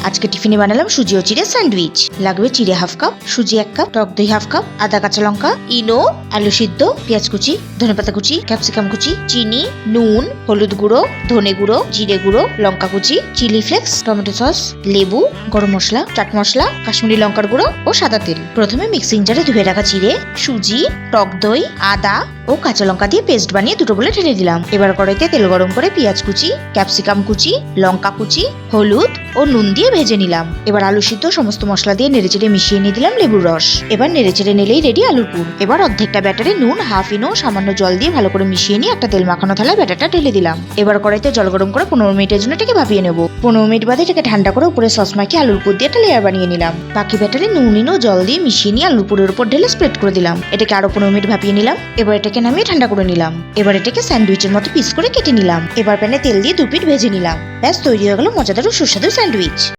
আজকে টিফিনে বানালাম সুজি ও চিড়ে স্যান্ডউইচ। লাগবে চিড়ে হাফ কাপ, সুজি 1 কাপ, টক দই হাফ কাপ, আদা কাঁচা লঙ্কা, ইনো, আলু সিদ্ধ, পেঁয়াজ কুচি, ধনেপাতা কুচি, ক্যাপসিকাম কুচি, চিনি, নুন, হলুদ গুঁড়ো, ধনে গুঁড়ো, জিরে গুঁড়ো, লঙ্কা কুচি, চিলি ফ্লেক্স, টমেটো সস, লেবু, গরম মশলা, চাট মশলা, কাশ্মীরি লঙ্কার গুঁড়ো ও সাদা তেল। প্রথমে মিক্সিং জারে ধুয়ে রাখা চিড়ে, সুজি, টক দই, আদা ও কাঁচা লঙ্কা দিয়ে পেস্ট বানিয়ে দুটো বলে ঢেলে দিলাম। এবার কড়াইতে তেল গরম করে পেঁয়াজ কুচি, ক্যাপসিকাম কুচি, লঙ্কা কুচি, হলুদ ও নুন দিয়ে ভেজে নিলাম। এবার আলু সিদ্ধ সমস্ত মশলা দিয়ে নেড়েচেড়ে মিশিয়ে নিয়ে দিলাম লেবুর রস। এবার নেড়েচেড়ে নিলেই রেডি আলুর পুর। এবার অর্ধেকটা ব্যাটারে নুন, হাফ ইনো, সামান্য জল দিয়ে ভালো করে মিশিয়ে নিয়ে একটা তেল মাখানো থালায় ব্যাটারটা ঢেলে দিলাম। এবার কড়াইতে জল গরম করে 15 মিনিটের জন্য এটাকে ভাপিয়ে নেব। 15 মিনিট বাদে এটাকে ঠান্ডা করে উপরে সস মাখিয়ে আলুর পুর দিয়ে একটা লেয়ার বানিয়ে নিলাম। বাকি ব্যাটারে নুন, ইনো, জল দিয়ে মিশিয়ে নিয়ে আলুর পুরের উপর ঢেলে স্প্রেড করে দিলাম। এটাকে আরো 15 মিনিট ভাপিয়ে নিলাম। এবার এটাকে নামিয়ে ঠান্ডা করে নিলাম। এবার এটাকে স্যান্ডউইচের মতো পিস করে কেটে নিলাম। এবার প্যানে তেল দিয়ে 2 পিঠ ভেজে নিলাম। ব্যাস তৈরি হয়ে গেল মজাদার ও সুস্বাদু স্যান্ডউইচ।